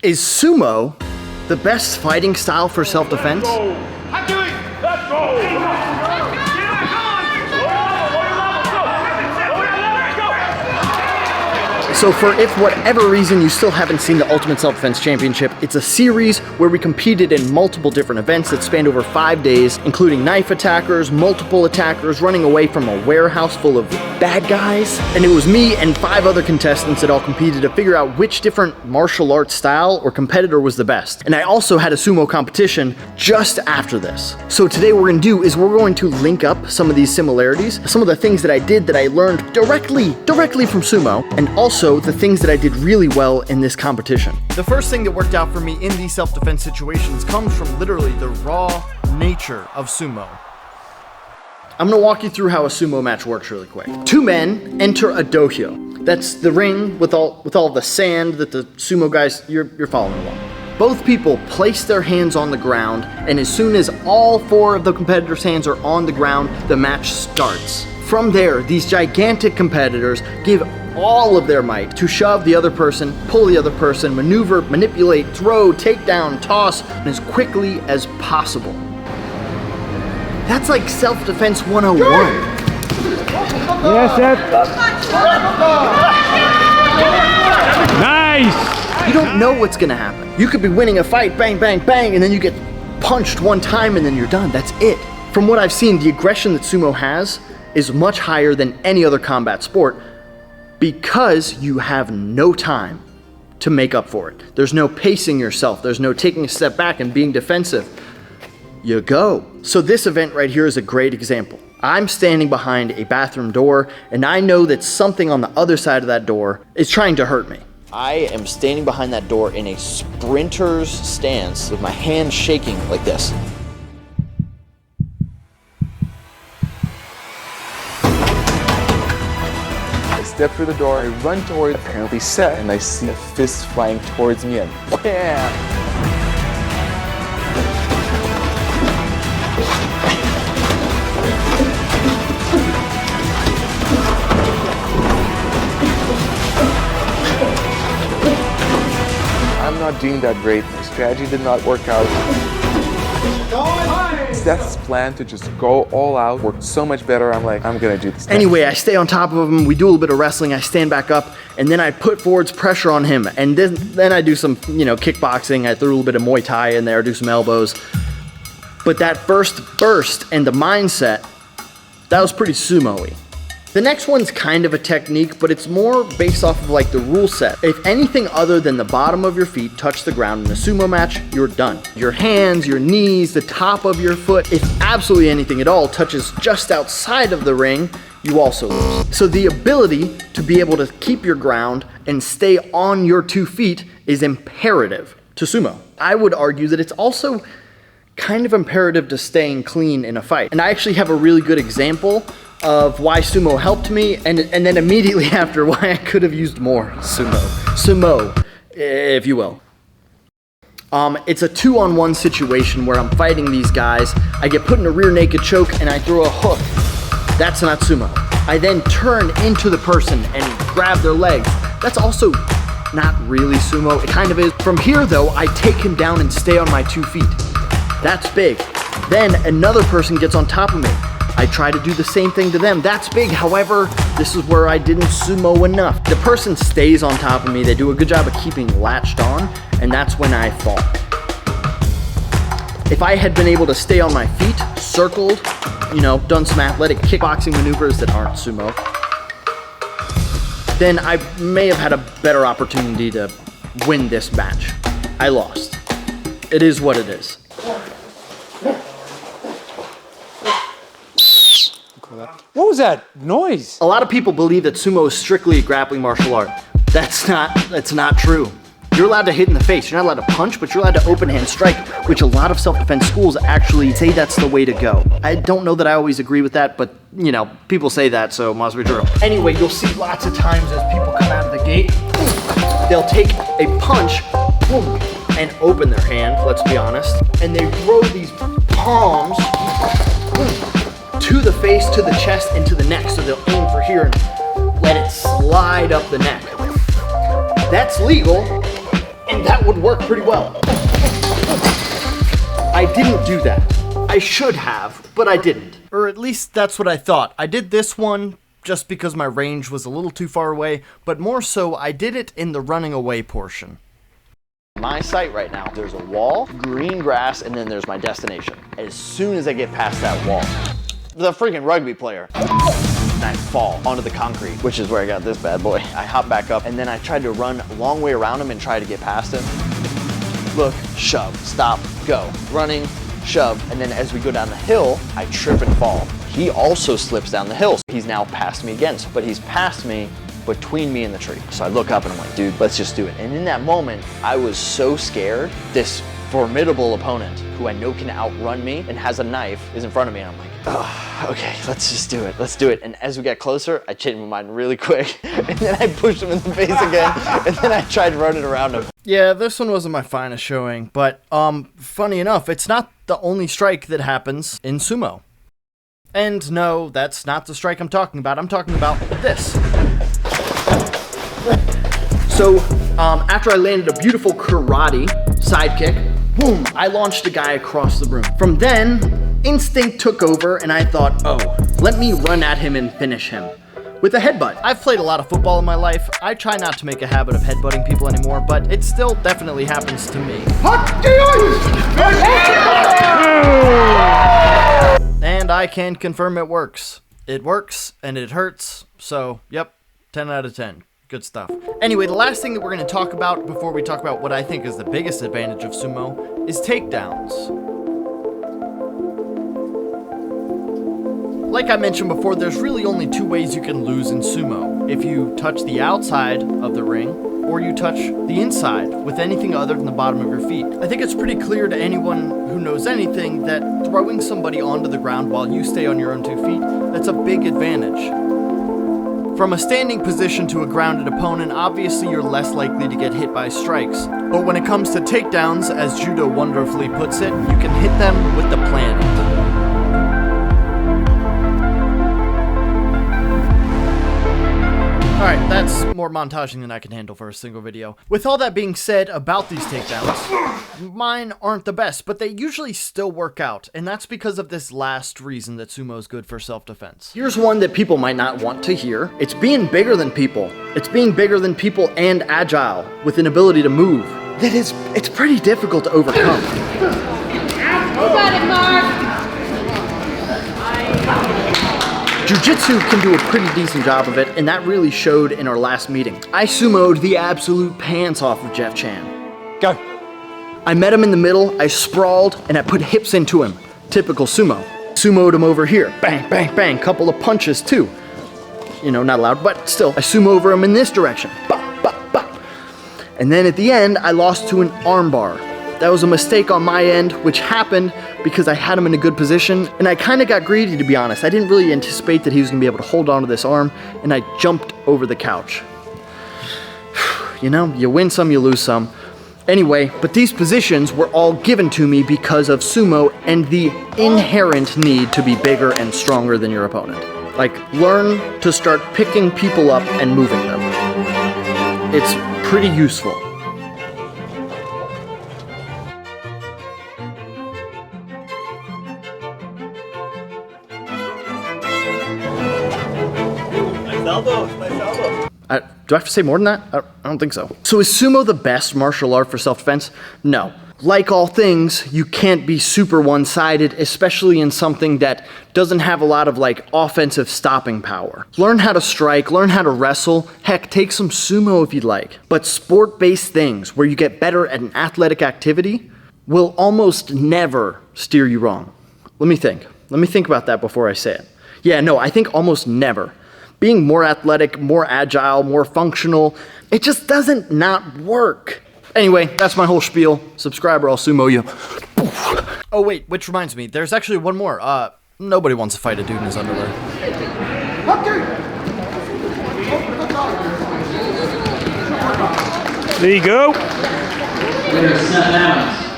Is sumo the best fighting style for self-defense? Let's go! So for if whatever reason you still haven't seen the Ultimate Self-Defense Championship, it's a series where we competed in multiple different events that spanned over 5 days, including knife attackers, multiple attackers, running away from a warehouse full of bad guys. And it was me and 5 other contestants that all competed to figure out which different martial arts style or competitor was the best. And I also had a sumo competition just after this. So today what we're gonna do is we're going to link up some of these similarities, some of the things that I did that I learned directly from sumo, and also the things that I did really well in this competition. The first thing that worked out for me in these self-defense situations comes from literally the raw nature of sumo. I'm gonna walk you through how a sumo match works really quick. 2 men enter a dohyo. That's the ring with all the sand that the sumo guys, you're following along. Both people place their hands on the ground, and as soon as all 4 of the competitors' hands are on the ground, the match starts. From there, these gigantic competitors give all of their might to shove the other person, pull the other person, maneuver, manipulate, throw, take down, toss, as quickly as possible. That's like self-defense 101. Yeah, Seth. Nice! You don't know what's gonna happen. You could be winning a fight, bang, bang, bang, and then you get punched one time and then you're done. That's it. From what I've seen, the aggression that sumo has is much higher than any other combat sport because you have no time to make up for it. There's no pacing yourself. There's no taking a step back and being defensive. You go. So this event right here is a great example. I'm standing behind a bathroom door and I know that something on the other side of that door is trying to hurt me. I am standing behind that door in a sprinter's stance with my hands shaking like this. Step through the door, I run towards apparently Seth, and I see a fist flying towards me and wham! I'm not doing that great. My strategy did not work out. Seth's plan to just go all out worked so much better. I'm like, I'm gonna do this. Anyway, I stay on top of him. We do a little bit of wrestling. I stand back up, and then I put forwards pressure on him. And then I do some, kickboxing. I threw a little bit of Muay Thai in there, do some elbows. But that first burst and the mindset, that was pretty sumo-y. The next one's kind of a technique, but it's more based off of like the rule set. If anything other than the bottom of your feet touch the ground in a sumo match, you're done. Your hands, your knees, the top of your foot, if absolutely anything at all touches just outside of the ring, you also lose. So the ability to be able to keep your ground and stay on your 2 feet is imperative to sumo. I would argue that it's also kind of imperative to staying clean in a fight. And I actually have a really good example of why sumo helped me, and then immediately after why I could have used more sumo, if you will. It's a 2-on-1 situation where I'm fighting these guys. I get put in a rear naked choke and I throw a hook. That's not sumo. I then turn into the person and grab their legs. That's also not really sumo. It kind of is. From here though, I take him down and stay on my 2 feet. That's big. Then another person gets on top of me. I try to do the same thing to them. That's big. However, this is where I didn't sumo enough. The person stays on top of me. They do a good job of keeping latched on, and that's when I fall. If I had been able to stay on my feet, circled, done some athletic kickboxing maneuvers that aren't sumo, then I may have had a better opportunity to win this match. I lost. It is what it is. What was that noise? A lot of people believe that sumo is strictly a grappling martial art. That's not true. You're allowed to hit in the face. You're not allowed to punch, but you're allowed to open hand strike, which a lot of self-defense schools actually say that's the way to go. I don't know that I always agree with that, but people say that, so it must be true. Anyway, you'll see lots of times as people come out of the gate, they'll take a punch, boom, and open their hand, let's be honest, and they throw these palms, boom, to the face, to the chest, and to the neck. So they'll aim for here and let it slide up the neck. That's legal, and that would work pretty well. I didn't do that. I should have, but I didn't. Or at least that's what I thought. I did this one just because my range was a little too far away, but more so I did it in the running away portion. My sight right now, there's a wall, green grass, and then there's my destination. As soon as I get past that wall, the freaking rugby player, and I fall onto the concrete, which is where I got this bad boy. I hop back up, and then I tried to run a long way around him and try to get past him. Look, shove, stop, go. Running, shove, and then as we go down the hill, I trip and fall. He also slips down the hill. He's now past me again, but he's past me between me and the tree. So I look up and I'm like, dude, let's just do it. And in that moment, I was so scared. This formidable opponent who I know can outrun me and has a knife is in front of me, and I'm like, oh, okay, let's just do it. Let's do it. And as we got closer, I changed my mind really quick, and then I pushed him in the face again, and then I tried running around him. Yeah, this one wasn't my finest showing, but funny enough, it's not the only strike that happens in sumo. And no, that's not the strike I'm talking about. I'm talking about this. So, after I landed a beautiful karate side kick, boom, I launched a guy across the room. From then, instinct took over and I thought, oh, let me run at him and finish him with a headbutt. I've played a lot of football in my life. I try not to make a habit of headbutting people anymore, but it still definitely happens to me. And I can confirm it works. It works and it hurts, so yep, 10 out of 10. Good stuff. Anyway, the last thing that we're going to talk about before we talk about what I think is the biggest advantage of sumo is takedowns. Like I mentioned before, there's really only two ways you can lose in sumo. If you touch the outside of the ring, or you touch the inside with anything other than the bottom of your feet. I think it's pretty clear to anyone who knows anything that throwing somebody onto the ground while you stay on your own 2 feet, that's a big advantage. From a standing position to a grounded opponent, obviously you're less likely to get hit by strikes. But when it comes to takedowns, as judo wonderfully puts it, you can hit them with the planet. Alright, that's more montaging than I can handle for a single video. With all that being said about these takedowns, mine aren't the best, but they usually still work out, and that's because of this last reason that sumo is good for self-defense. Here's one that people might not want to hear. It's being bigger than people. It's being bigger than people and agile, with an ability to move. It's pretty difficult to overcome. You got it, Mark! Jiu-Jitsu can do a pretty decent job of it, and that really showed in our last meeting. I sumoed the absolute pants off of Jeff Chan. Go. I met him in the middle, I sprawled, and I put hips into him. Typical sumo. Sumoed him over here. Bang, bang, bang. Couple of punches, too. You know, not loud, but still. I sumo over him in this direction. Bop, bop, bop. And then at the end, I lost to an armbar. That was a mistake on my end, which happened because I had him in a good position, and I kind of got greedy, to be honest. I didn't really anticipate that he was going to be able to hold on to this arm, and I jumped over the couch. You know, you win some, you lose some. Anyway, but these positions were all given to me because of sumo and the inherent need to be bigger and stronger than your opponent. Like, learn to start picking people up and moving them. It's pretty useful. Do I have to say more than that? I don't think so. So is sumo the best martial art for self-defense? No. Like all things, you can't be super one-sided, especially in something that doesn't have a lot of like offensive stopping power. Learn how to strike, learn how to wrestle, heck, take some sumo if you'd like. But sport-based things where you get better at an athletic activity will almost never steer you wrong. Let me think about that before I say it. Yeah, no, I think almost never. Being more athletic, more agile, more functional, it just doesn't not work. Anyway, that's my whole spiel. Subscribe or I'll sumo you. Oh wait, which reminds me, there's actually one more. Nobody wants to fight a dude in his underwear. There you go. Winner, Seth.